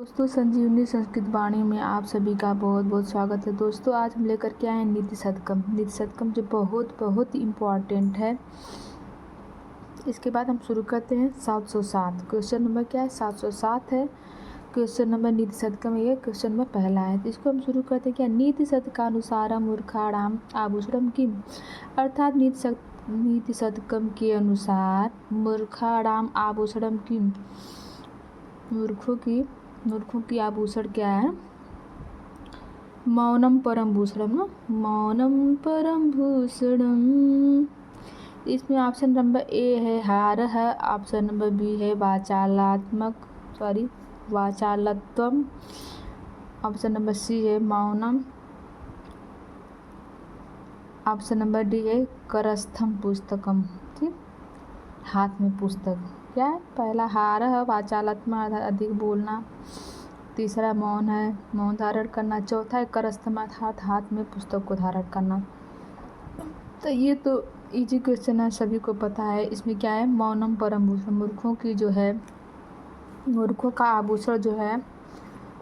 दोस्तों, संजीवनी संस्कृत वाणी में आप सभी का बहुत बहुत स्वागत है। दोस्तों, आज हम लेकर के आए हैं नीति शतकम। नीति शतकम जो बहुत बहुत इम्पॉर्टेंट है। इसके बाद हम शुरू करते हैं 707। क्वेश्चन नंबर क्या है? 707 है क्वेश्चन नंबर नीति शतकम। ये क्वेश्चन नंबर पहला है, तो इसको हम शुरू करते हैं। क्या नीति शतकानुसारम मूर्खाणाम आभूषणम किम, अर्थात नीति शतकम के अनुसार मूर्खाणाम आभूषणम किम, मूर्खों की आभूषण क्या है? मौनम परम भूषणम ना, मौनम परम भूषणम। इसमें ऑप्शन नंबर ए है हार है, ऑप्शन नंबर बी है वाचालत्वम, ऑप्शन नंबर सी है मौनम, ऑप्शन नंबर डी है करस्थम पुस्तकम। ठीक, हाथ में पुस्तक। क्या है? पहला हार है, वाचालत्म अधिक बोलना, तीसरा मौन है, मौन धारण करना, चौथा है करस्थम अर्थात हाथ में पुस्तक को धारण करना। तो ये तो इजी क्वेश्चन है, सभी को पता है। इसमें क्या है? मौनम परम भूषण, मूर्खों का आभूषण जो है,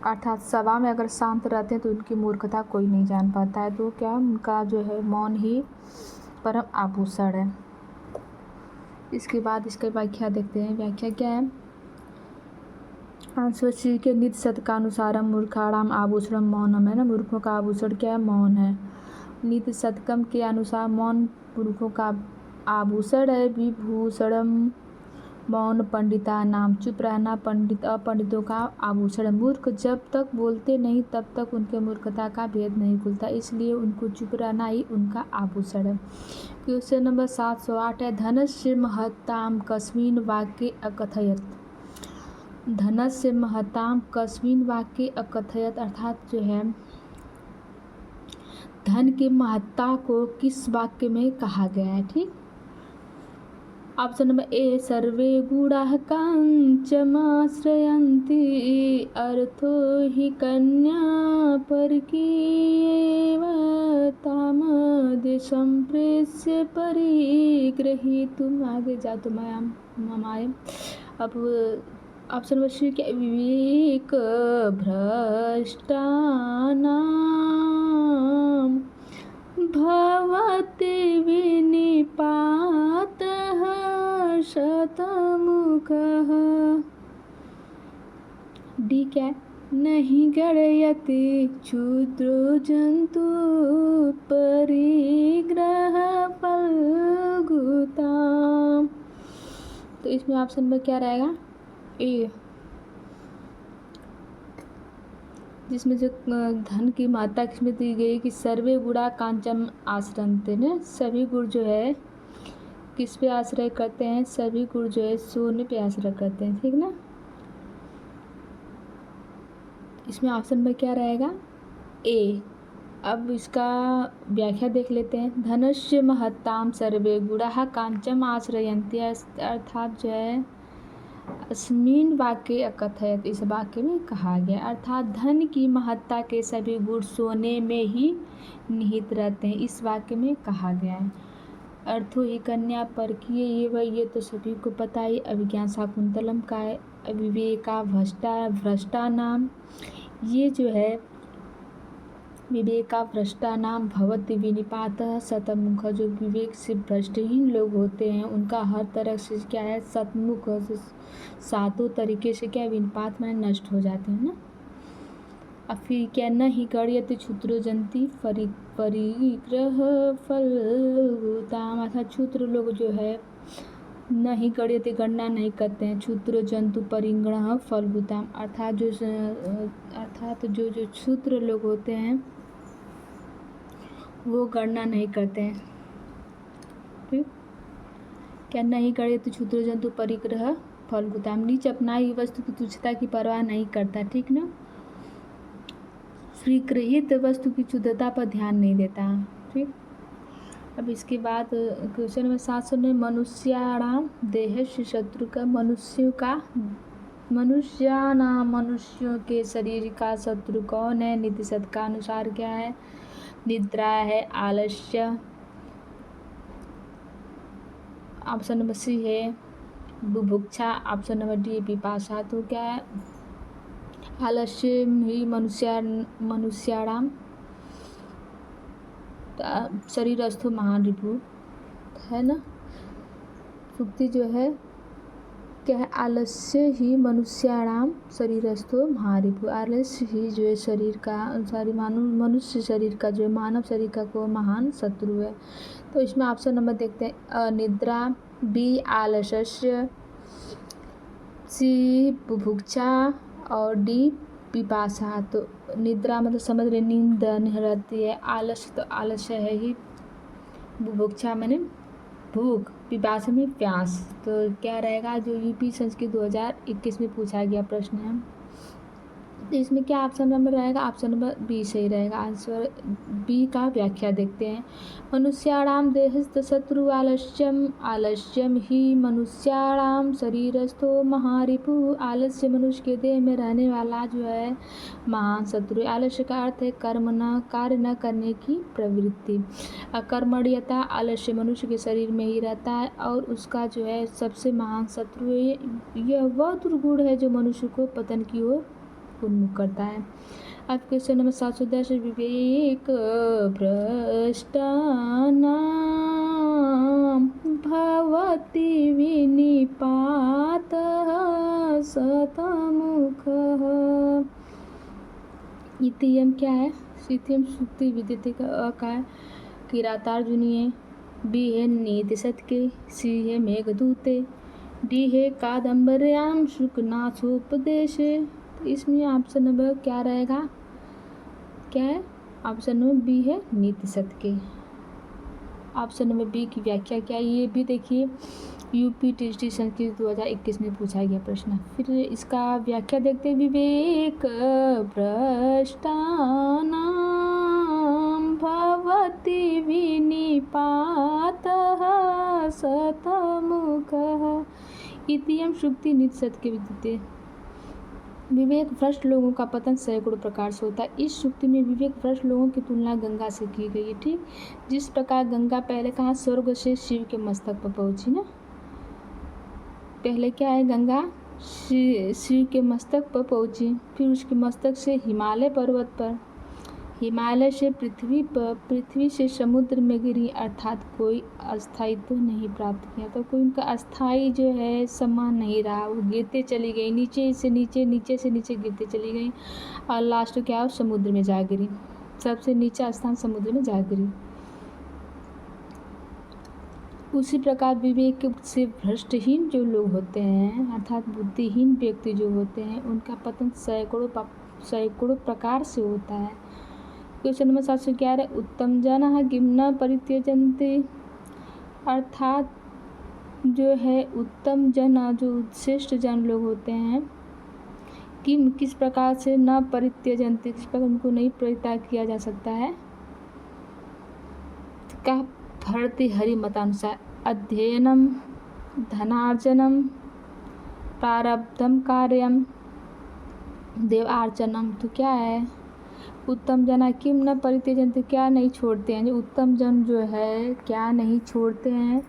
अर्थात सभा में अगर शांत रहते हैं तो उनकी मूर्खता कोई नहीं जान पाता है। तो क्या उनका जो है मौन ही परम आभूषण है। इसके बाद इसके व्याख्या देखते हैं। व्याख्या क्या है? आंसर सी के नीति शतकानुसारम मूर्खाणाम आभूषणम मौनम है ना, मूर्खों का आभूषण क्या है? मौन है। नीति शतकम के अनुसार मौन मूर्खों का आभूषण है। विभूषणम मौन पंडिता नाम, चुप रहना अपंडितों का आभूषण है। मूर्ख जब तक बोलते नहीं तब तक उनके मूर्खता का भेद नहीं खुलता, इसलिए उनको चुप रहना ही उनका आभूषण है। क्वेश्चन नंबर 708 है, धनस्य महत्ताम कस्मिन् वाक्ये अकथयत्। धनस्य महत्ताम कस्मिन् वाक्ये अकथयत्, अर्थात जो है धन की महत्ता को किस वाक्य में कहा गया है। ठीक, ऑप्शन नंबर ए सर्वे गुणाः काञ्चमाश्रयन्ति, अर्थो हि कन्या परकीयैव तामदेशं प्रेष्य परिग्रहीतुम् आगे जातु ममायम्। अब ऑप्शन नंबर सी क्या? विवेक भ्रष्टानां भवति विनिपातः शतमुखः। डी क्या? नहीं गणयति क्षुद्रो जंतु परिग्रह फलगुताम। तो इसमें ऑप्शन में क्या रहेगा? ए, जिसमें जो धन की मात्रा किसमें दी गई कि सर्वे गुणा कांचम आश्रयन्ते ने, सभी गुण जो है किस पे आश्रय करते हैं? सभी गुण जो है सोने पे आश्रय करते हैं। ठीक ना, इसमें ऑप्शन में क्या रहेगा? ए। अब इसका व्याख्या देख लेते हैं। धनस्य महत्ताम सर्वे गुणाः कांचम आश्रयन्ते, अर्थात जो है अस्मिन् वाक्ये अकथयत्, इस वाक्य में कहा गया, अर्थात धन की महत्ता के सभी गुण सोने में ही निहित रहते हैं, इस वाक्य में कहा गया है। अर्थो ही कन्या परकीय, ये तो सभी को पता ही अभिज्ञान शाकुंतलम का है। विवेका भ्रष्टा नाम, ये जो है विवेका भ्रष्टा नाम भवति विनिपातः शतमुख, जो विवेक से भ्रष्टहीन लोग होते हैं उनका हर तरह से क्या है? शतमुख, सातों तरीके से क्या विनिपात में नष्ट हो जाते हैं ना। अब फिर क्या? न ही गण्यते क्षुद्रो जंती परिग्रह फलगुताम, अर्थात क्षुद्र लोग जो है न ही गण्यते गणना नहीं करते हैं, क्षुद्र जंतु परिग्रह फलगुताम, अर्थात जो क्षुद्र लोग होते हैं वो गणना नहीं करते हैं। ठीक, क्या? नहीं गण्यते क्षुद्र जंतु परिग्रह फलगुताम, नीच अपनाई वस्तु की तुच्छता की परवाह नहीं करता। ठीक ना, स्वीकृत वस्तु की शुद्धता पर ध्यान नहीं देता। ठीक, अब इसके बाद क्वेश्चन नंबर 700 में मनुष्याणाम देहस्य शत्रु का, मनुष्यों के शरीर का शत्रु कौन है? नीति शतक का अनुसार क्या है? निद्रा है, आलस्य, ऑप्शन नंबर सी है बुभुक्षा, ऑप्शन नंबर डी पिपासा। तो क्या है? आलस्यम ही मनुष्याणाम शरीरस्थो महान रिपु है ना। सूक्ति जो है क्या है, आलस्य ही मनुष्याणाम शरीरस्थो महारिपु। आलस्य ही जो है शरीर का मनुष्य शरीर का जो है मानव शरीर का को महान शत्रु है। तो इसमें ऑप्शन नंबर देखते हैं, अनिद्रा, बी आलस्य, सी बुभुक्षा और डी पिपासा। तो निद्रा मतलब समझ रहे नींद रहती है, आलस्य तो आलस्य है ही, बुभुक्षा मैंने भूख, पिपासा में प्यास। तो क्या रहेगा, जो यूपी संस्कृत 2021 में पूछा गया प्रश्न है, तो इसमें क्या ऑप्शन नंबर रहेगा, ऑप्शन नंबर बी सही रहेगा। आंसर बी का व्याख्या देखते हैं। मनुष्याणाम देहस्थ शत्रु आलस्यम, आलस्यम ही मनुष्याणाम शरीरस्थो महारिपु। आलस्य मनुष्य के देह में रहने वाला जो है महान शत्रु। आलस्य का अर्थ है कर्म न कार्य न करने की प्रवृत्ति। अकर्मण्यता, आलस्य मनुष्य के शरीर में ही रहता है और उसका जो है सबसे महान शत्रु है। यह वह दुर्गुण है जो मनुष्य को पतन की ओर उन्मुख करता है। अब क्वेश्चन नंबर 710, विवेक भ्रष्टानां भवति विनिपातः शतमुखः। इतियम क्या है, इतियम सूक्ति विदित का है किरातार्जुनीय, बी है नीति सत्के, सी है मेघदूते, डी है कादम्बर्याम शुकनाथोपदेशे। तो इसमें ऑप्शन नंबर क्या रहेगा, क्या है, ऑप्शन नंबर बी है नीति सत्के। ऑप्शन नंबर बी की व्याख्या क्या है, ये भी देखिए यूपी टीएसटी संस्कृत 2021 में पूछा गया प्रश्न। फिर इसका व्याख्या देखते हैं, विवेक भ्रष्टानां भवति विनिपातः शतमुखः। इतियम शुक्ति नीति सत्के विदिते। विवेक भ्रष्ट लोगों का पतन सैकड़ों प्रकार से होता है। इस सूक्ति में विवेक भ्रष्ट लोगों की तुलना गंगा से की गई है। ठीक, जिस प्रकार गंगा पहले कहाँ स्वर्ग से शिव के मस्तक पर पहुंची ना, पहले क्या है, गंगा शिव के मस्तक पर पहुंची, फिर उसके मस्तक से हिमालय पर्वत पर, हिमालय से पृथ्वी पर, पृथ्वी से समुद्र में गिरी, अर्थात कोई अस्थायित्व नहीं प्राप्त किया। तो कोई उनका अस्थाई जो है सम्मान नहीं रहा, वो गिरते चली गई, नीचे से नीचे, नीचे से नीचे गिरते चली गई और लास्ट क्या हो, समुद्र में जा गिरी। सबसे नीचा स्थान समुद्र में जा गिरी। उसी प्रकार विवेक से भ्रष्टहीन जो लोग होते हैं, अर्थात बुद्धिहीन व्यक्ति जो होते हैं, उनका पतन सैकड़ों प्रकार से होता है। क्वेश्चन नंबर 711, उत्तम जनः किं न परित्यजन्ति। अर्थात जो है उत्तम जन, जो श्रेष्ठ जन लोग होते हैं, किस प्रकार से न परित्यजन्ति, किस प्रकार उनको नहीं परित्याग किया जा सकता है। का भर्तृहरि मतानुसार अध्ययनम, धनार्जनम, प्रारब्धम कार्यम, देवार्चनम। तो क्या है, उत्तम जना किम न परित्यजन्ति, क्या नहीं छोड़ते हैं, जो उत्तम जन जो है क्या नहीं छोड़ते हैं।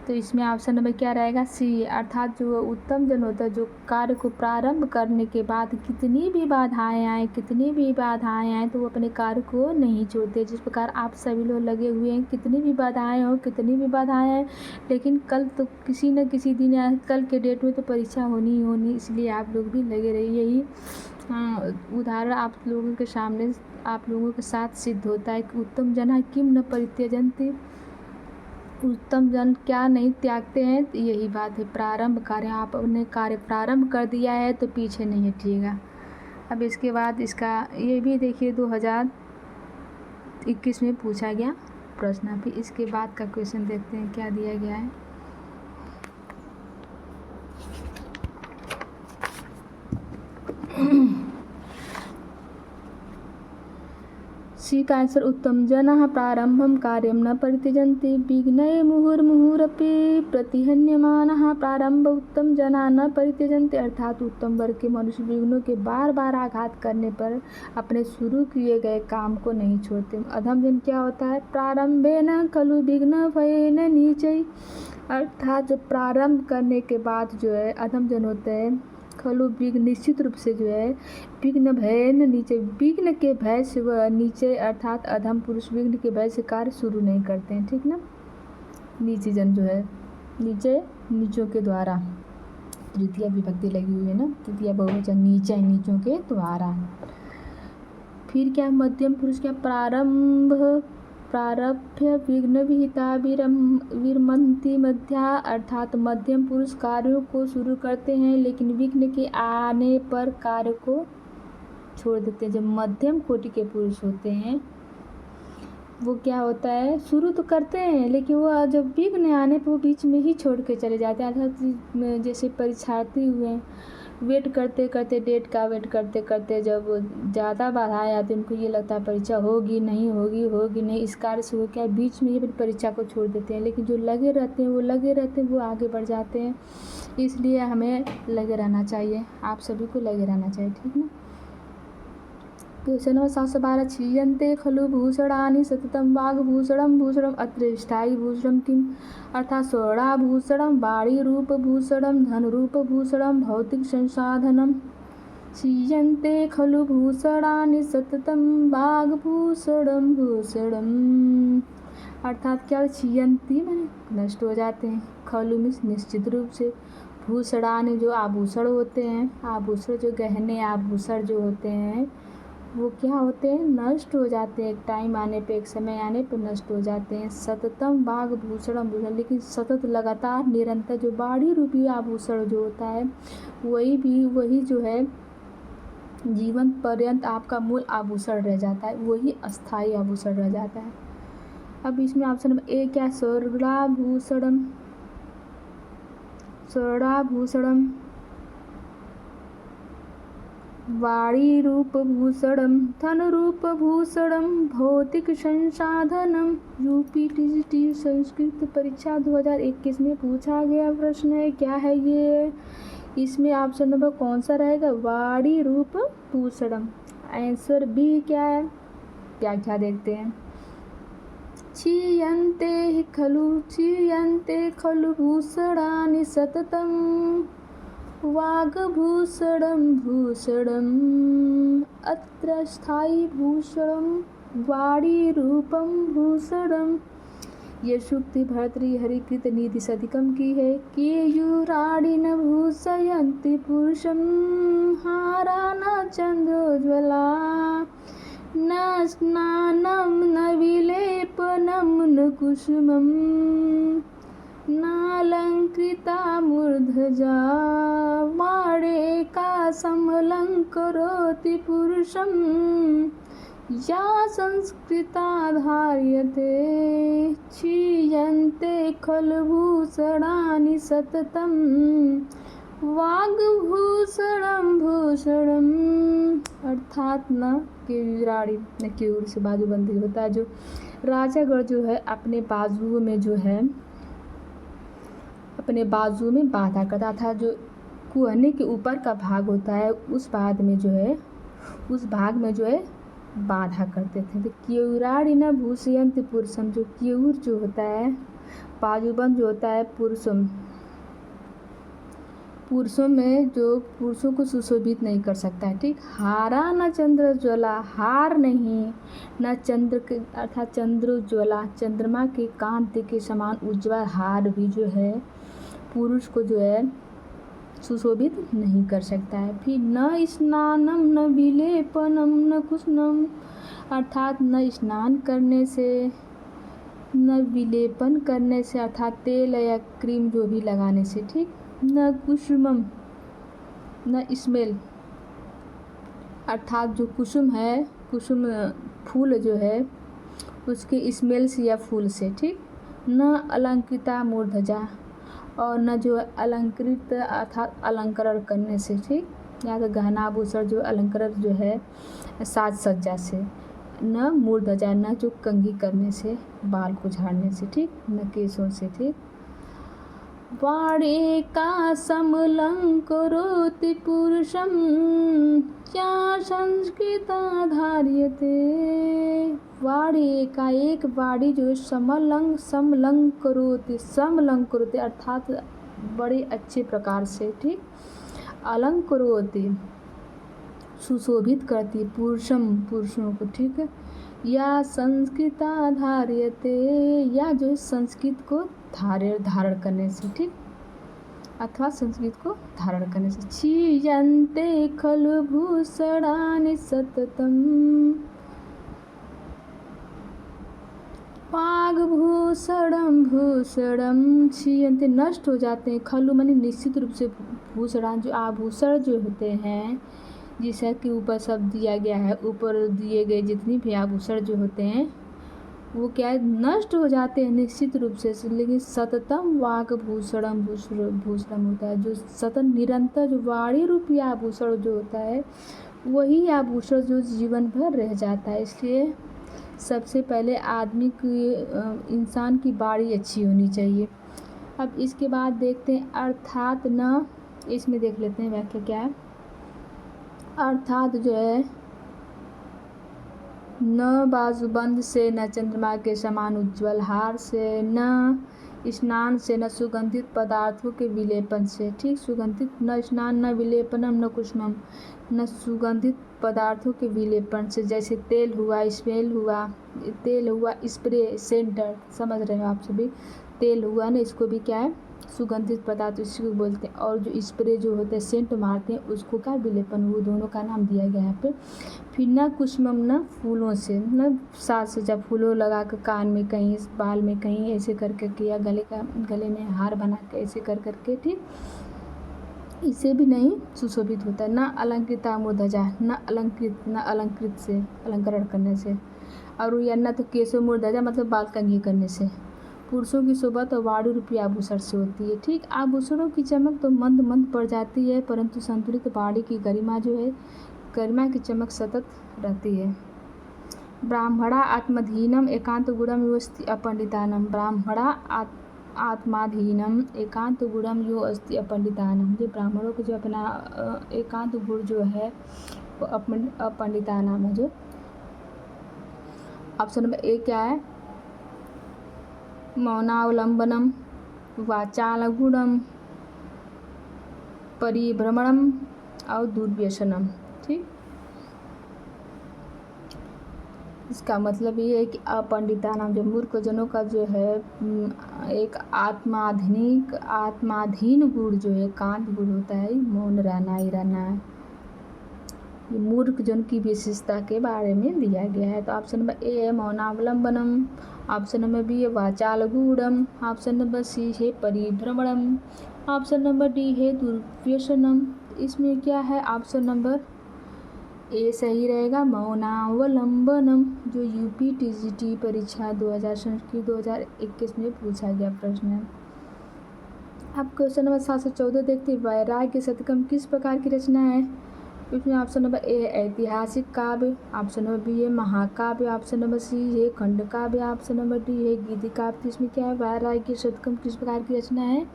तो इसमें ऑप्शन नंबर क्या रहेगा, सी। अर्थात जो उत्तम जन होता है, जो कार्य को प्रारंभ करने के बाद कितनी भी बाधाएं आए, तो वो अपने कार्य को नहीं छोड़ते। जिस प्रकार आप सभी लोग लगे हुए हैं, कितनी भी बाधाएं आए, लेकिन कल तो किसी न किसी दिन, कल के डेट में तो परीक्षा होनी ही होनी, इसलिए आप लोग भी लगे रहिए। यही उदाहरण आप लोगों के सामने, आप लोगों के साथ सिद्ध होता है कि उत्तम जन किम न परित्यजन्ति, उत्तम जन क्या नहीं त्यागते हैं। तो यही बात है, प्रारंभ कार्य, आपने कार्य प्रारंभ कर दिया है तो पीछे नहीं हटिएगा। अब इसके बाद इसका ये भी देखिए 2021 में पूछा गया प्रश्न। फिर इसके बाद का क्वेश्चन देखते हैं क्या दिया गया है। सी का आंसर, उत्तम जनः प्रारंभम कार्यम न परित्यजन्ति, विघ्नये मुहुर्मुहुरपि प्रतिहन्यमानः प्रारंभ उत्तम जना न परित्यजन्ति। अर्थात उत्तम वर्ग के मनुष्य विघ्नों के बार बार आघात करने पर अपने शुरू किए गए काम को नहीं छोड़ते। अधम जन क्या होता है, प्रारंभेन खलु विघ्न भयेन नीचै। अर्थात जो प्रारंभ करने के बाद जो है अधम जन होते हैं, खलु विघ्न निश्चित रूप से जो है, विघ्न भय न नीचे, विघ्न के भय से वह नीचे अर्थात अधम पुरुष विघ्न के भय से कार्य शुरू नहीं करते हैं, ठीक ना। नीची जन जो है, नीचे नीचों के द्वारा, तृतीया विभक्ति लगी हुई है ना, तृतीया बहुवचन, नीचे नीचों के द्वारा। फिर क्या मध्यम पुरुष, क्या प्रारभ्य विघ्न विहिता विरमंती मध्या, अर्थात मध्यम पुरुष कार्यों को शुरू करते हैं लेकिन विघ्न के आने पर कार्य को छोड़ देते हैं। जब मध्यम कोटि के पुरुष होते हैं वो क्या होता है, शुरू तो करते हैं लेकिन वो जब विघ्न आने पर वो बीच में ही छोड़ के चले जाते हैं। अर्थात जैसे परीक्षार्थी हुए, वेट करते करते, डेट का वेट करते करते जब ज़्यादा बाधाएं आती हैं, उनको ये लगता है परीक्षा होगी नहीं होगी, होगी नहीं, इस कार्य से वो क्या बीच में ही परीक्षा को छोड़ देते हैं। लेकिन जो लगे रहते हैं वो आगे बढ़ जाते हैं। इसलिए हमें लगे रहना चाहिए, आप सभी को लगे रहना चाहिए, ठीक ना। क्वेश्चन नंबर 712, क्षीयन्ते खलु भूषणानि सततं वाग्भूषणं अत्र स्थायी भूषणं किम्, अर्थात स्वर्णाभूषणं, वाणीरूपभूषणं, धनरूपभूषणं, भौतिक संसाधनम। क्षीयन्ते खलु भूषणानि सततं वाग्भूषणं, अर्थात क्या, क्षीयन्ति माने नष्ट हो जाते हैं, खलु मीन्स निश्चित रूप से, भूषणानि जो आभूषण होते हैं, आभूषण जो गहने आभूषण जो होते हैं वो क्या होते हैं, नष्ट हो जाते हैं, एक टाइम आने पे, एक समय आने पे नष्ट हो जाते हैं। सततम वाग्भूषणम, लेकिन सतत लगातार निरंतर जो वाणी रूपी आभूषण जो होता है वही जो है जीवन पर्यंत आपका मूल आभूषण रह जाता है, वही अस्थायी आभूषण रह जाता है। अब इसमें ऑप्शन नंबर ए क्या, स्वर्णाभूषणम, वाणीरूपभूषणं, धनरूपभूषणं, भौतिक संसाधनम। यूपीटीसीटी संस्कृत परीक्षा 2021 में पूछा गया प्रश्न है, क्या है ये, इसमें ऑप्शन नंबर कौन सा रहेगा, वाणीरूपभूषणम। आंसर बी क्या है, व्याख्या देखते हैं। क्षीयन्ते खलु भूषणानि सततं वाग्भूषणं अत्र स्थायी भूषणं वाणीरूपं भूषणम्। ये सूक्ति भर्तृहरिकृत निधि सदिकम की है। केयूराणि न भूषयन्ति पुरुषं, हारा न चन्द्रोज्ज्वला, न स्नानं न विलेपनं न कुसुमं, नालंकृता मूर्धजा, वाणेका समलंकरोति पुरुषं, या संस्कृता धार्यते। क्षीयन्ते खलु भूषणानि सततं वाग्भूषणं भूषणम्, अर्थात न केयूराणि, न केयूर से बाजूबंदी होता है, जो राजागढ़ जो है अपने बाजुओं में बांधा करता था, जो कुहने के ऊपर का भाग होता है उस भाग में जो है बांधा करते थे। तो केयूराणि न भूषयन्ति पुरुषम, जो केयूर जो होता है, बाजूबंद जो होता है पुरुषों में, जो पुरुषों को सुशोभित नहीं कर सकता है, ठीक। हारा न चंद्रोज्ज्वला, हार नहीं, न चंद्र के अर्थात चंद्रोज्ज्वला, चंद्रमा के कांति के समान उज्ज्वल हार भी जो है पुरुष को जो है सुशोभित नहीं कर सकता है। फिर न स्नानम न विलेपनम न कुसुमम, अर्थात न स्नान करने से, न विलेपन करने से अर्थात तेल या क्रीम जो भी लगाने से, ठीक। न कुसुमम, न स्मेल, अर्थात जो कुसुम है, कुसुम फूल जो है उसके स्मेल से या फूल से, ठीक। न अलंकृता मूर्धजा, और न जो अलंकृत अर्थात अलंकरण करने से, ठीक, या तो गहना आभूषण जो अलंकरण जो है साज सज्जा से। न मूर्धजा, न जो कंघी करने से, बाल को झाड़ने से, ठीक, न केशों से, ठीक। वाणेका समलंकरोति पुरुषं, या संस्कृता धार्यते। वाणेका, एक वाणी जो समलंकरोति, अर्थात बड़े अच्छे प्रकार से, ठीक, अलंकरोति सुशोभित करती है पुरुषों को, ठीक है। या संस्कृता धार्यते, या जो संस्कृत को धारण करने से, ठीक, अथवा संस्कृत को धारण करने से। क्षीयन्ते खलु भूषणानि सततम भूषणम क्षीयन्ते, नष्ट हो जाते हैं। खलु माने निश्चित रूप से, भूषण जो आभूषण जो होते हैं, जैसा कि ऊपर शब्द दिया गया है, ऊपर दिए गए जितनी भी आभूषण जो होते हैं वो क्या है, नष्ट हो जाते हैं निश्चित रूप से। लेकिन सततम वाग भूषणम भूषणम होता है, जो सतत निरंतर जो वाणी रूपी आभूषण जो होता है वही आभूषण जो जीवन भर रह जाता है। इसलिए सबसे पहले आदमी की इंसान की वाणी अच्छी होनी चाहिए। अब इसके बाद देखते हैं अर्थात न, इसमें देख लेते हैं व्याख्या क्या है। अर्थात जो है, न बाजूबंद से, न चंद्रमा के समान उज्ज्वल हार से, न स्नान से, न सुगंधित पदार्थों के विलेपन से, ठीक। सुगंधित, न स्नान, न विलेपनम, न कुसुमम, न सुगंधित पदार्थों के विलेपन से, जैसे तेल हुआ, स्प्रे, सेंटर, समझ रहे हो आप सभी। तेल हुआ ना, इसको भी क्या है, सुगंधित पदार्थ इसको बोलते हैं। और जो स्प्रे जो होते हैं, सेंट मारते हैं, उसको क्या विलेपन, वो दोनों का नाम दिया गया है यहाँ पे। फिर न कुसुमम, न फूलों से, न साज सज्जा, फूलों लगा कर कान में कहीं, बाल में कहीं, ऐसे कर करके, या गले में हार बना के ऐसे कर करके, ठीक, इसे भी नहीं सुशोभित होता है। न अलंकृता मूर्धजा, न अलंकृत से, अलंकरण करने से। और या न तो केशो मूर्धजा मतलब बाल कंघी करने से। पुरुषों की शोभा तो वाणी रूपी आभूषण से होती है, ठीक। आभूषणों की चमक तो मंद मंद पड़ जाती है, परंतु संतुलित वाणी की गरिमा जो है, गरिमा की चमक सतत रहती है। ब्राह्मणा आत्मधीनम एकांत गुणम यो अस्ति अपंडितानम, ब्राह्मणा आत्माधीनम एकांत गुणम यो अस्ति अपंडितानम, जो ब्राह्मणों को जो अपना एकांत गुण जो है वो अपंडितानम है। जो ऑप्शन नंबर ए क्या है, मौनावलंबनम, वाचालगुणम, परिभ्रमणम और दुर्व्यसनम, ठीक। इसका मतलब ये है कि अपंडितानाम, जो मूर्खजनों का जो है एक आत्माधीन गुण जो है, कांत गुण होता है, मौन रहना ही रहना है। ये मूर्खजन की विशेषता के बारे में दिया गया है। तो ऑप्शन नंबर ए है मौनावलंबनम, ऑप्शन नंबर बी है वाचालगूढ़म, ऑप्शन नंबर सी है परिभ्रमणम, ऑप्शन नंबर डी है दुर्व्यसनम। इसमें क्या है, ऑप्शन नंबर ए सही रहेगा, मौनावलंबनम, जो यूपी टीजीटी परीक्षा 2021 में पूछा गया प्रश्न है। अब क्वेश्चन नंबर 714 देखते हैं, वैराग्य शतकम किस प्रकार की रचना है। इसमें ऑप्शन नंबर ए है ऐतिहासिक काव्य, ऑप्शन नंबर बी है महाकाव्य, ऑप्शन नंबर सी है खंड काव्य, ऑप्शन नंबर डी है गीति काव्य। तो इसमें क्या है, वैराग्य शतकम किस प्रकार की रचना है,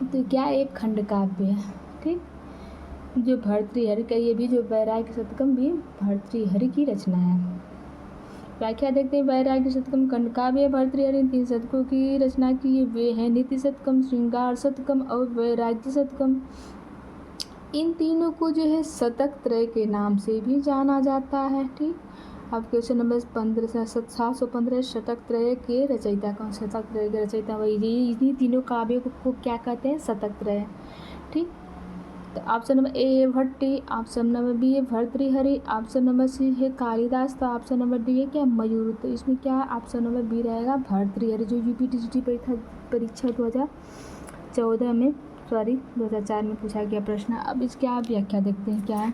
तो क्या एक खंड काव्य है, ठीक। जो भर्तृहरि का, ये भी जो वैराग्य शतकम भी भर्तृहरि की रचना है। व्याख्या देखते हैं, वैराग्य शतकम खंड काव्य भर्तृहरि 3 शतकों की रचना की, वे हैं नीति शतकम, श्रृंगार शतकम और वैराग्य शतकम। इन तीनों को जो है शतक त्रय के नाम से भी जाना जाता है, ठीक। अब क्वेश्चन नंबर 715, शतक त्रय के रचयिता कौन, शतक त्रय के रचयिता वही, इन्हीं तीनों काव्यों को क्या कहते हैं, शतक त्रय, ठीक। तो ऑप्शन नंबर ए है भट्टी, ऑप्शन नंबर बी है भर्तृहरि, ऑप्शन नंबर सी है कालिदास, तो ऑप्शन नंबर डी है क्या मयूर। तो इसमें क्या ऑप्शन नंबर बी रहेगा भर्तृहरि, जो यूपी टीजीटी परीक्षा 2014 में 2004 में पूछा गया प्रश्न। अब इसकी आप व्याख्या देखते हैं क्या है।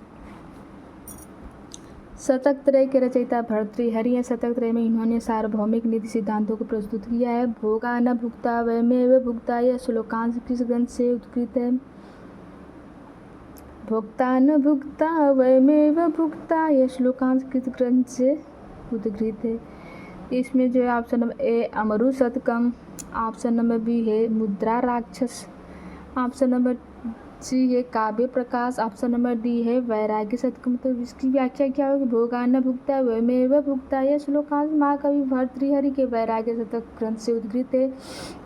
शतक त्रय के रचयिता भर्तृहरि है। शतक त्रय में इन्होंने सार्वभौमिक नीति सिद्धांतों को प्रस्तुत किया है। भोगा न भुक्ता वयमेव भुक्ता, यह श्लोकांश किस ग्रंथ से उत्कृत है। भोक्ता न भुक्ता वयमेव भुक्ता, यह श्लोकांश किस ग्रंथ से उद्धृत है। इसमें जो है option number A Amaru Shatakam, option number B है मुद्रा राक्षस, ऑप्शन नंबर सी है काव्य प्रकाश। ऑप्शन नंबर डी है वैराग्य शतकम। तो इसकी व्याख्या क्या होगी? भोगान भुक्ता वयमेव भुक्ता। यह श्लोकांश महाकवि भर्तृहरि के वैराग्य शतक ग्रंथ से उद्गृत है।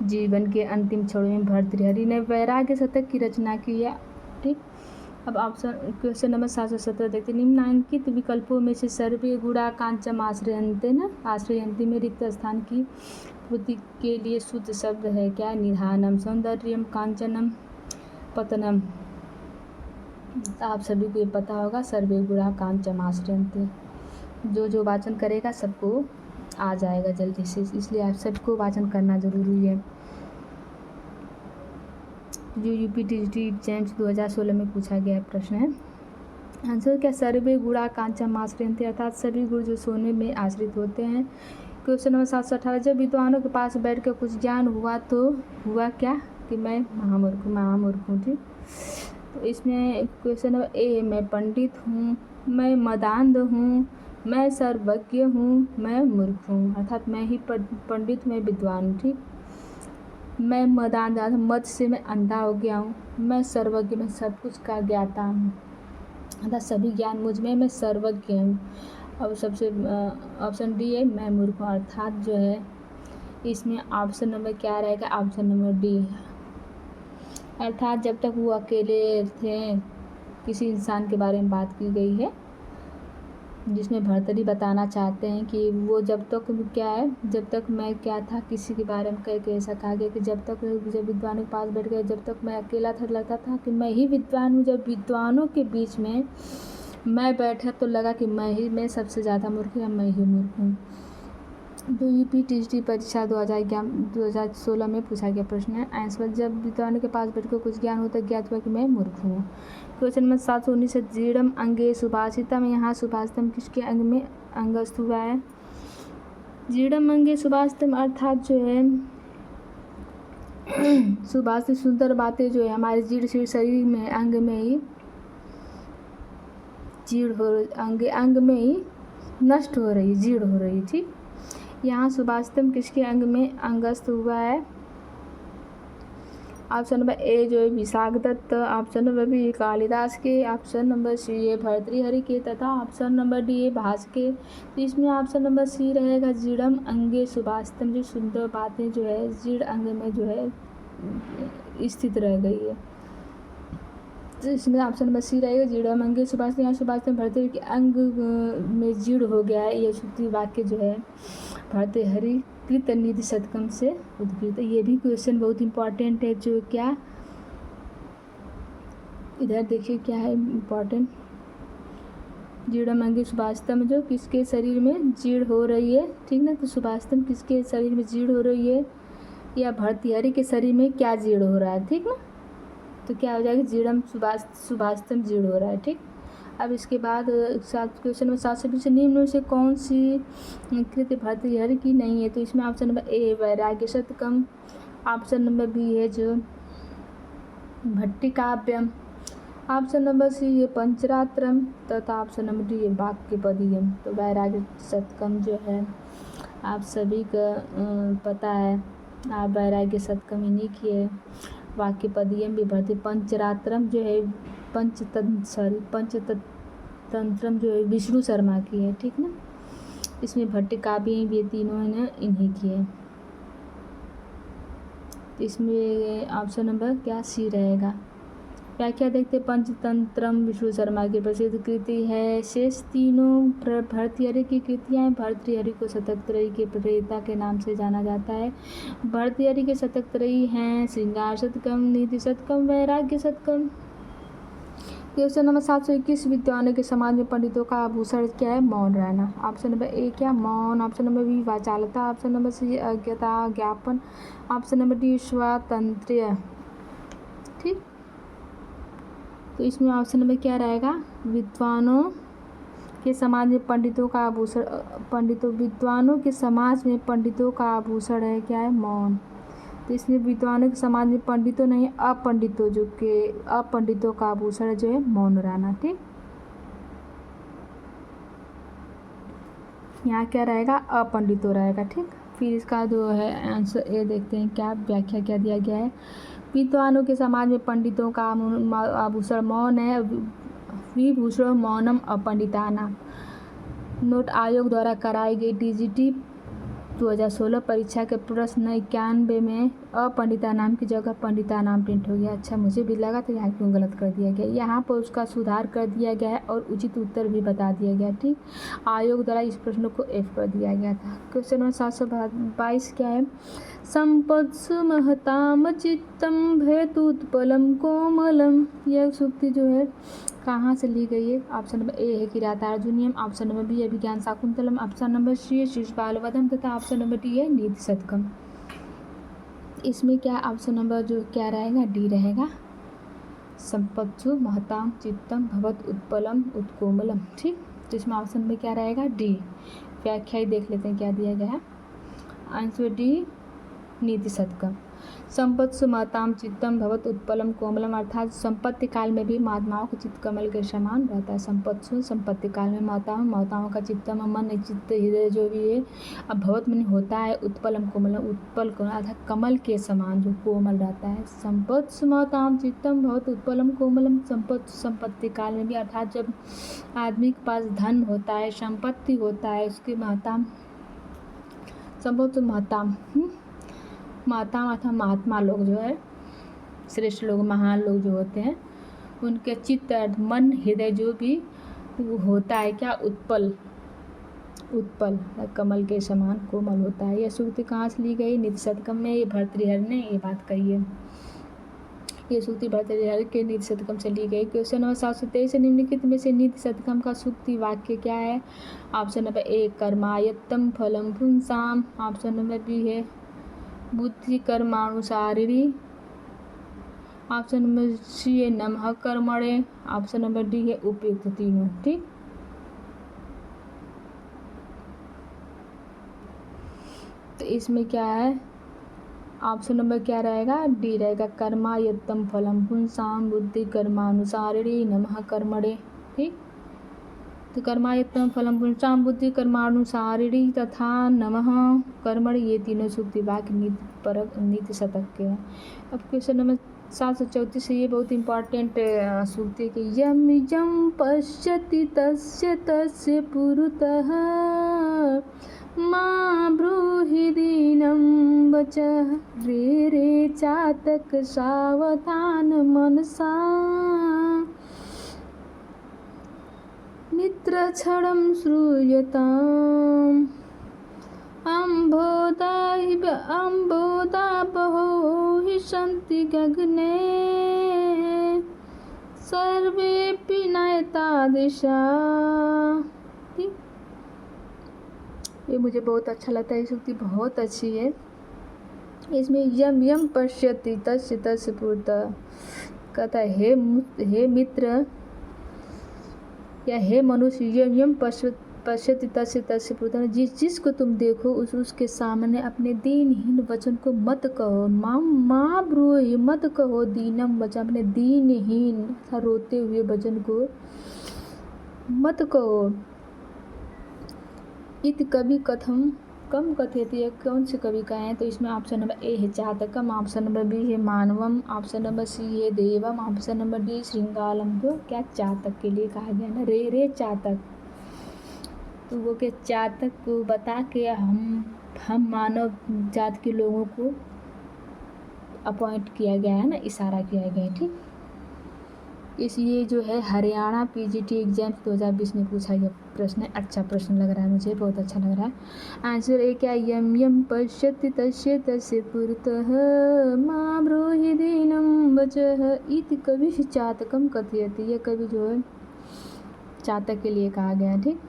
जीवन के अंतिम क्षणों में भर्तृहरि ने वैराग्य शतक की रचना की है। ठीक, अब ऑप्शन क्वेश्चन नंबर 717 देखते। निम्नांकित विकल्पों में से सर्वे गुणा कांचम आश्रयन्ते न आश्रयन्ती में रिक्त स्थान की पूर्ति के लिए शुद्ध शब्द है क्या? निधानम, सौंदर्यम, कांचनम, पतनम। आप सभी को ये पता होगा, सर्वे गुणा कांचम आश्रयन्ते। जो वाचन करेगा सबको आ जाएगा जल्दी से, इसलिए आप सबको वाचन करना जरूरी है। जो यूपीटीसीटी एग्जाम्स 2016 में पूछा गया प्रश्न है। आंसर क्या? सर्वे गुणा कांचम आश्रयन्ते, अर्थात सभी गुण जो सोने में आश्रित होते हैं। Question number 718। जब विद्वानों के पास बैठ कर कुछ ज्ञान हुआ तो हुआ क्या? कि मैं महामूर्ख हूँ। ठीक, तो इसमें क्वेश्चन नंबर ए, मैं पंडित हूँ, मैं मदान्ध हूँ, मैं सर्वज्ञ हूँ, मैं मूर्ख हूँ। अर्थात मैं ही पंडित, मैं विद्वान हूँ। ठीक, मैं मदान्ध, मद से मैं अंधा हो गया हूँ। मैं सर्वज्ञ, मैं सब कुछ का ज्ञाता हूँ, अर्थात सभी ज्ञान मुझ में, मैं सर्वज्ञ हूँ। अब सबसे ऑप्शन डी है मैं मूर्ख हूँ, अर्थात जो है इसमें ऑप्शन नंबर क्या रहेगा? Option number D. अर्थात जब तक वो अकेले थे, किसी इंसान के बारे में बात की गई है जिसमें भर्तृहरि बताना चाहते हैं कि वो जब तक क्या है, जब तक मैं क्या था, किसी के बारे में कह के ऐसा कहा गया कि जब विद्वानों के पास बैठ गए, जब तक मैं अकेला था लगता था कि मैं ही विद्वान हूँ। जब विद्वानों के बीच में मैं बैठा तो लगा कि मैं सबसे ज़्यादा मूर्ख या मैं ही मूर्ख हूँ। जो यूपीटीसीटी परीक्षा 2016 में पूछा गया प्रश्न है। आंसर, जब विद्वानों के पास बैठकर कुछ ज्ञान होता ज्ञात हुआ कि मैं मूर्ख हूँ। क्वेश्चन नंबर 719 है। जीड़म अंगे सुभाषितम, यहाँ सुभाषितम किसके अंग में अंगस्थ हुआ है? जीड़म अंगे सुभाषितम अर्थात जो है सुभाषित सुंदर बातें जो है हमारे जीड़ शरीर में अंग में ही अंग में ही नष्ट हो रही, जीर्ण हो रही। ठीक, यहाँ सुभाषितम किसके अंग में अंगस्थ हुआ है? ऑप्शन नंबर ए जो है Vishakhadatta, option number B Kalidas के, ऑप्शन नंबर सी है भर्तृहरि के, तथा ऑप्शन नंबर डी है भास के। तो इसमें ऑप्शन नंबर सी रहेगा जीड़म अंगे सुभाषितम। जो सुंदर बातें जो है जीर्ण अंग में जो है स्थित रह गई है, तो इसमें ऑप्शन नंबर सी रहेगा जीड़म अंगे सुभाषितम। यहाँ सुभाषितम भर्तृहरि के अंग में जीर्ण हो गया है। यह सूत्री वाक्य जो है भर्तृहरि कृत निधि शतकम से उद्गृत है। ये भी क्वेश्चन बहुत इंपॉर्टेंट है। जो क्या इधर देखिए क्या है इम्पॉर्टेंट, जीड़म अंगे सुभाषितम जो किसके शरीर में जीर्ण हो रही है। ठीक ना, तो सुभाषितम किसके शरीर में जीर्ण हो रही है या भर्तृहरि के शरीर में क्या जीर्ण हो रहा है? ठीक ना, तो क्या हो जाएगा? जीड़म सुभाषितम जीर्ण हो रहा है। ठीक, अब इसके बाद क्वेश्चन नंबर 720 से निम्न में से कौन सी कृति भर्तृहरि की नहीं है? तो इसमें ऑप्शन नंबर ए वैराग्य शतकम, ऑप्शन नंबर बी है जो भट्टिकाव्यम, ऑप्शन नंबर सी है पंचरात्रम, तथा ऑप्शन नंबर डी है वाक्यपदीयम। तो वैराग्य शतकम जो है आप सभी का पता है, आप वैराग्य शतकम इन्हीं की है। वाक्यपदीयम भी भर्तृ, पंचरात्रम जो है पंचतंत्रम जो है विष्णु शर्मा की है। ठीक ना, इसमें भट्टिकाव्य भी तीनों ने इन्हीं की है। इसमें ऑप्शन नंबर क्या सी रहेगा? व्याख्या देखते। पंचतंत्रम विष्णु शर्मा की प्रसिद्ध कृति है। शेष तीनों भर्तृहरि की कृतियाँ। भर्तृहरि को शतकत्रयी के प्रणेता के नाम से जाना जाता है। भर्तृहरि के शतकत्रयी हैं श्रृंगार शतकम, नीति शतकम, वैराग्य शतकम। क्वेश्चन नंबर 721 विद्वानों के समाज में पंडितों का आभूषण क्या है? मौन रहना। ऑप्शन नंबर ए क्या? मौन, ऑप्शन नंबर बी वाचालता, ऑप्शन नंबर सी अज्ञता ज्ञापन, ऑप्शन नंबर डी स्वातंत्र्य। ठीक, तो इसमें ऑप्शन नंबर क्या रहेगा? विद्वानों के समाज में पंडितों का आभूषण, विद्वानों के समाज में पंडितों का आभूषण है क्या है? मौन। तो इसमें विद्वानों के समाज में पंडितों नहीं अपंडितों का आभूषण जो है मौन रहना। ठीक, यहाँ क्या रहेगा? अपंडितों रहेगा। ठीक, फिर इसका जो है आंसर ए देखते हैं, क्या व्याख्या क्या दिया गया है। विद्वानों के समाज में पंडितों का आभूषण मौन है, विभूषण मौनम अपंडितानाम। नोट आयोग द्वारा कराई गई DGT 2016 परीक्षा के प्रश्न 91 में अपंडिता नाम की जगह पंडिता नाम प्रिंट हो गया। अच्छा, मुझे भी लगा था यहाँ क्यों गलत कर दिया गया। यहाँ पर उसका सुधार कर दिया गया है और उचित उत्तर भी बता दिया गया। ठीक, आयोग द्वारा इस प्रश्न को F कर दिया गया था। क्वेश्चन नंबर 722 क्या है। संपत्सु महताम चित्तम भेतुत्पलम कोमलम। यह सूक्ति जो है कहाँ से ली गई है। ऑप्शन नंबर ए है किरातार्जुनीयम, ऑप्शन नंबर बी है अभिज्ञान शाकुंतलम, ऑप्शन नंबर सी है शिशुपालवधम तथा ऑप्शन नंबर डी है नीति शतकम। इसमें क्या ऑप्शन नंबर जो क्या रहेगा, डी रहेगा। संपत्सु महताम चित्तम भवत उत्पलम उत्कोमलम। ठीक, तो इसमें ऑप्शन में क्या रहेगा, डी। व्याख्या ही देख लेते हैं क्या दिया गया है। आंसर डी नीति शतकम। संपत्सु महताम चित्तम भवत उत्पलम कोमलम, अर्थात संपत्ति काल में भी महात्माओं का चित्त कमल के समान रहता है। संपत्सु संपत्ति काल में महताओं का चित्तम मन चित्त हृदय जो भी है, अब भवत मन होता है, उत्पलम कोमलम उत्पल कोमल अर्थात कमल के समान जो कोमल रहता है। संपत्सु महताम चित्तम भवत उत्पलम कोमलम। संपत्ति काल में भी अर्थात जब आदमी के पास धन होता है, संपत्ति होता है, उसके महताम संपत्सु महताम माता अर्थात महात्मा लोग जो है, श्रेष्ठ लोग, महान लोग जो होते हैं, उनके चित्त मन हृदय जो भी होता है क्या, उत्पल कमल के समान कोमल होता है। यह सूक्ति कहाँ से ली गई, नीति शतकम में। ये भर्तृहरि ने ये बात कही है। ये सूक्ति भर्तृहरि के नीति शतकम से ली गई। क्वेश्चन नंबर 723 निम्नलिखित में से नीति शतकम का सूक्ति वाक्य क्या है। ऑप्शन नंबर ए कर्मायत्तम फलम पुंसाम, ऑप्शन नंबर बी है बुद्धि कर्मानुसारिणी, ऑप्शन नंबर सी है नमः कर्मणे, ऑप्शन नंबर डी है उपयुक्त तीनों। ठीक, तो इसमें क्या है, ऑप्शन नंबर क्या रहेगा, डी रहेगा। कर्मायत्तम फलम पुंसाम बुद्धि कर्मानुसारिणी नमः कर्मणे। ठीक, तो कर्मायत्तम फलम पुंसाम बुद्धि कर्मानुसारिणी तथा नमः कर्मणि, ये तीनों सूक्ति वाक्य नीति शतक के हैं। अब क्वेश्चन नंबर 734 से ये बहुत इंपॉर्टेंट सूक्ति है कि यम यम पश्यति तस्य तस्य पुरतः मां ब्रूहि दीनं वचः रे रे चातक सावधान मनसा मित्र क्षणं श्रूयताम् अम्बोदा बहो हि सन्ति गगने सर्वेऽपि नयतादृशा। ये मुझे बहुत अच्छा लगता है, ये सूक्ति बहुत अच्छी है। इसमें यम यम पश्यति तस्य तस्य पुरतः कहता है हे मित्र या हे मनुष्य, यम यम पश्यति तस्य तस्य पुरतः, जिसको तुम देखो उसके सामने अपने दीनहीन वचन को मत कहो। माँ ब्रूहि मत कहो दीनम वचन, अपने दीनहीन रोते हुए वचन को मत कहो। इत कवि कथम कम कथयति, कौन से कवि का है, तो इसमें ऑप्शन नंबर ए है चातकम, ऑप्शन नंबर बी है मानवम, ऑप्शन नंबर सी है देवम, ऑप्शन नंबर डी श्रृंगालम। तो क्या चातक के लिए कहा गया ना, रे रे चातक, तो वो के चातक को बता के हम मानव जात के लोगों को अपॉइंट किया गया है ना, इशारा किया गया है। ठीक, ये जो है हरियाणा PGT एग्जाम 2020 में पूछा गया प्रश्न है। अच्छा प्रश्न लग रहा है, मुझे बहुत अच्छा लग रहा है। आंसर ए क्या, यम यम पश्यति तस्य तस्य पुरतः मां ब्रूहि दीनं वचः इति कवि चातकम कथयति। यह कवि जो है चातक के लिए कहा गया है। ठीक,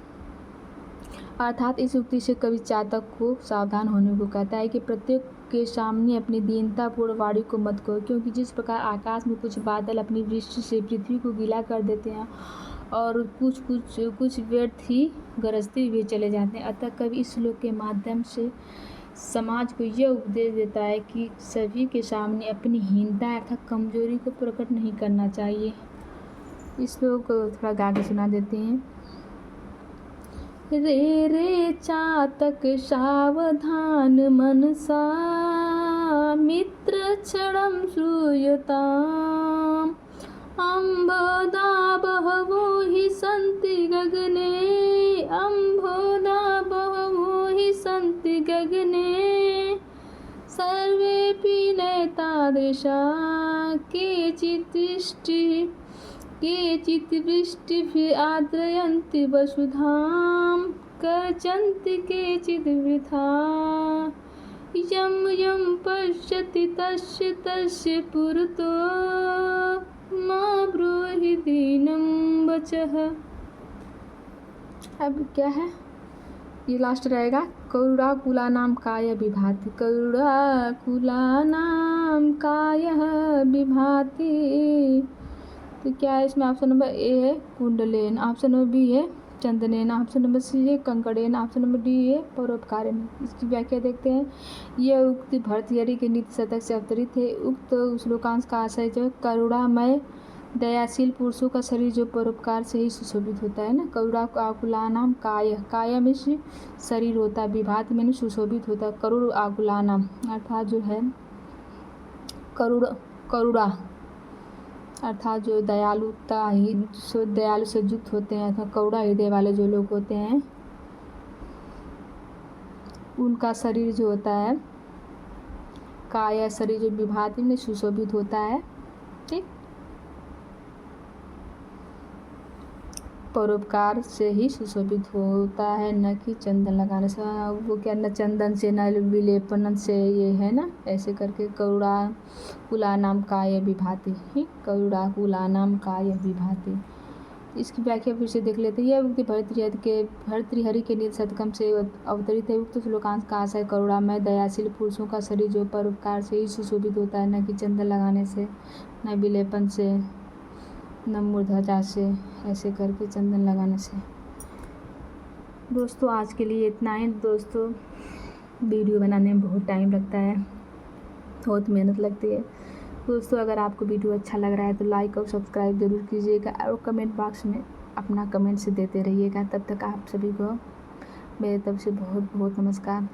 अर्थात इस उक्ति से कवि चातक को सावधान होने को कहता है कि प्रत्येक के सामने अपनी दीनतापूर्ण वाणी को मत कहो, क्योंकि जिस प्रकार आकाश में कुछ बादल अपनी वृष्टि से पृथ्वी को गीला कर देते हैं और कुछ व्यर्थ ही गरजते हुए चले जाते हैं, अतः कवि इस श्लोक के माध्यम से समाज को यह उपदेश देता है कि सभी के सामने अपनी हीनता अर्थात कमजोरी को प्रकट नहीं करना चाहिए। इस श्लोक को थोड़ा गा के सुना देते हैं। रे रे चातक सावधान मनसा मित्र क्षणं श्रूयताम् अम्भोदा बहवो हि सन्ति गगने अम्भोदा बहवो हि सन्ति गगने सर्वेऽपि नैतादृशा केचित् वृष्टिभिः आद्रयन्ति वसुधां कर्चन्ति केचिद् वृथा यं यं पश्यति तस्य तस्य पुरतो मा ब्रूहि दीनं वचः। अब क्या है, ये लास्ट रहेगा। करुणाकुलानां काय विभाति, करुणाकुलानां कायः विभाति। तो क्या है इसमें? ऑप्शन नंबर ए है कुंडलेन, ऑप्शन नंबर बी है चंदनेन, ऑप्शन नंबर सी है कंकड़ेन, ऑप्शन नंबर डी है परोपकारेन। इसकी व्याख्या देखते हैं। यह उक्ति भर्तृहरि के नीति शतक से अवतरित है। उक्त श्लोकांश का आशय जो करुणामय दयाशील पुरुषों का शरीर जो परोपकार से ही सुशोभित होता है ना। करुणाकुलानाम काय में शरीर होता है, विभाति में सुशोभित होता है। करुणाकुलानाम अर्थात जो है करुणा अर्थात जो दयालुता ही दयालु से युक्त होते हैं अथवा करुणा हृदय वाले जो लोग होते हैं उनका शरीर जो होता है काय शरीर जो विभाति में सुशोभित होता है। ठीक, परोपकार से ही सुशोभित होता है, न कि चंदन लगाने से। वो क्या, न चंदन से न विलेपन से, ये है ना, ऐसे करके करुणाकुलानां काय विभाति ही, करुणाकुलानां काय विभाति। इसकी व्याख्या फिर से देख लेते हैं। यह उक्ति भर्तृहरि के नीति शतकम से अवतरित है। उक्त श्लोकांश का आशय करुणामय दयाशील पुरुषों का शरीर जो परोपकार से ही सुशोभित होता है, न कि चंदन लगाने से, न विलेपन से, न मूर्धजा से, ऐसे करके चंदन लगाने से। दोस्तों आज के लिए इतना ही। दोस्तों वीडियो बनाने में बहुत टाइम लगता है, बहुत मेहनत लगती है। दोस्तों अगर आपको वीडियो अच्छा लग रहा है तो लाइक और सब्सक्राइब ज़रूर कीजिएगा और कमेंट बॉक्स में अपना कमेंट्स देते रहिएगा। तब तक आप सभी को मेरे तरफ से बहुत बहुत नमस्कार।